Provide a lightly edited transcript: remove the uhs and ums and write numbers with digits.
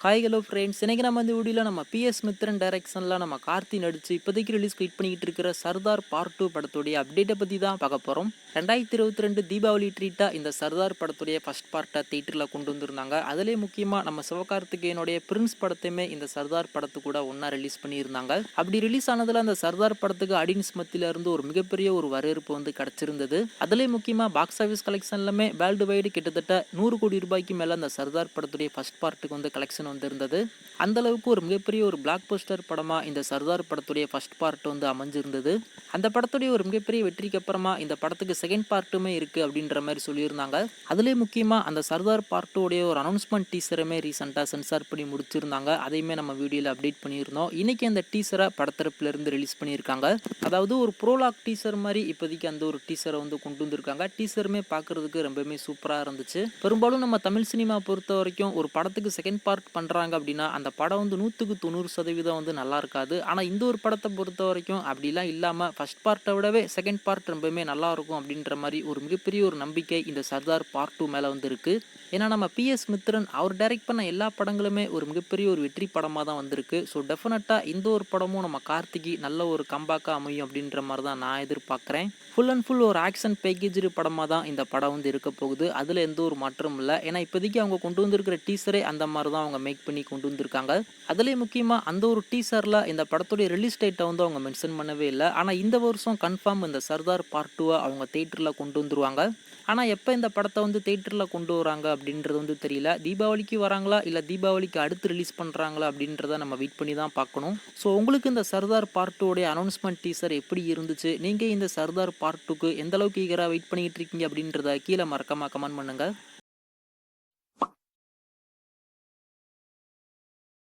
Hi hello friends, இன்னைக்கு நம்ம இந்த வீடியோவில் நம்ம பிஎஸ் மித்ரன் டைரக்ஷனில் நம்ம கார்த்தி நடிச்சு இப்போதைக்கு ரிலீஸ் வெயிட் பண்ணிக்கிட்டு இருக்கிற சர்தார் பார்ட் 2 படத்துடைய அப்டேட்டை பற்றி தான் பார்க்க போகிறோம். 2022 தீபாவளி ட்ரீட்டாக இந்த சர்தார் படத்துடைய ஃபர்ஸ்ட் பார்ட்டை தேட்டரில் கொண்டு வந்திருந்தாங்க. அதிலே முக்கியமாக நம்ம சிவகார்த்திகேயனுடைய பிரின்ஸ் படத்தையுமே இந்த சர்தார் படத்து கூட ஒன்றா ரிலீஸ் பண்ணியிருந்தாங்க. அப்படி ரிலீஸ் ஆனதில் அந்த சர்தார் படத்துக்கு ஆடியன்ஸ் மத்தியில இருந்து ஒரு மிகப்பெரிய ஒரு வரவேற்பு வந்து கிடச்சிருந்தது. அதிலே முக்கியமாக பாக்ஸ் ஆஃபீஸ் கலெக்ஷன்லுமே வேர்ல்டு வைடு கிட்டத்தட்ட 100 கோடி ரூபாய்க்கு மேலே அந்த சர்தார் படத்துடைய ஃபர்ஸ்ட் பார்ட்டுக்கு வந்து கலெக்ஷன் வந்திருந்தது. அந்த அளவுக்கு ஒரு மிகப்பெரிய ஒரு பிளாக் பஸ்டர் படமா இந்த சர்தார் படத்துடைய ஃபர்ஸ்ட் பார்ட் வந்து அமைஞ்சிருந்தது. அந்த படத்துடைய ஒரு மிகப்பெரிய வெற்றிக்கு அப்புறமா இந்த படத்துக்கு செகண்ட் பார்ட்டுமே இருக்கு அப்படின்ற மாதிரி சொல்லியிருந்தாங்க. அதுலேயே முக்கியமா அந்த சர்தார் பார்ட்டோடைய ஒரு அனௌன்ஸ்மெண்ட் டீசருமே ரீசெண்டாக சென்சார் பண்ணி முடிச்சிருந்தாங்க. அதையுமே நம்ம வீடியோவில் அப்டேட் பண்ணியிருந்தோம். இன்னைக்கு அந்த டீசரை படத்தரப்புல இருந்து ரிலீஸ் பண்ணியிருக்காங்க. அதாவது ஒரு ப்ரோலாக் டீசர் மாதிரி இப்போதைக்கு அந்த ஒரு டீசரை வந்து கொண்டு வந்திருக்காங்க. டீசருமே பார்க்கறதுக்கு ரொம்பவுமே சூப்பராக இருந்துச்சு. பெரும்பாலும் நம்ம தமிழ் சினிமா பொறுத்த வரைக்கும் ஒரு படத்துக்கு செகண்ட் பார்ட் பண்றாங்க அப்படின்னா அந்த படம் வந்து 100க்கு 90% வந்து நல்லா இருக்காது. ஆனா இந்த ஒரு படத்தை பொறுத்த வரைக்கும் அப்படிலாம் இல்லாம ஃபர்ஸ்ட் பார்ட்டை விடவே செகண்ட் பார்ட் ரொம்பவுமே நல்லா இருக்கும் அப்படின்ற மாதிரி ஒரு மிகப்பெரிய ஒரு நம்பிக்கை இந்த சர்தார் பார்ட் 2 மேல வந்து இருக்கு. ஏன்னா நம்ம பிஎஸ் மித்ரன் அவர் டைரக்ட் பண்ண எல்லா படங்களுமே ஒரு மிகப்பெரிய ஒரு வெற்றி படமாக தான் வந்திருக்கு. ஸோ டெஃபினட்டாக இந்த ஒரு படமும் நம்ம கார்த்திகி நல்ல ஒரு கம்பேக்காக அமையும் அப்படின்ற மாதிரி தான் நான் எதிர்பார்க்குறேன். ஃபுல் அண்ட் ஃபுல் ஒரு ஆக்ஷன் பேக்கேஜ் படமாக தான் இந்த படம் வந்து இருக்க போகுது. அதில் எந்த ஒரு மாற்றமும் இல்லை. ஏன்னா இப்போதைக்கு அவங்க கொண்டு வந்திருக்கிற டீசரே அந்த மாதிரி தான் அவங்க மேக் பண்ணி கொண்டு வந்திருக்காங்க. அதுலேயே முக்கியமாக அந்த ஒரு டீசரில் இந்த படத்துடைய ரிலீஸ் டேட்டை வந்து அவங்க மென்ஷன் பண்ணவே இல்லை. ஆனால் இந்த வருஷம் கன்ஃபார்ம் இந்த சர்தார் பார்ட் 2 அவங்க தேட்டரில் கொண்டு வந்துருவாங்க. ஆனால் எப்போ இந்த படத்தை வந்து தேட்டரில் கொண்டு வராங்க அப்படின்றது வந்து தெரியல. தீபாவளிக்கு வராங்களா இல்லை தீபாவளிக்கு அடுத்து ரிலீஸ் பண்ணுறாங்களா அப்படின்றத நம்ம வெயிட் பண்ணி தான் பார்க்கணும். ஸோ உங்களுக்கு இந்த சர்தார் பார்ட் 2 அனௌன்ஸ்மெண்ட் டீசர் எப்படி இருந்துச்சு? நீங்கள் இந்த சர்தார் பார்ட் 2க்கு எந்த அளவுக்கு ஈகராக வெயிட் பண்ணிக்கிட்டு இருக்கீங்க அப்படின்றத கீழே மறக்காம கமெண்ட் பண்ணுங்கள்.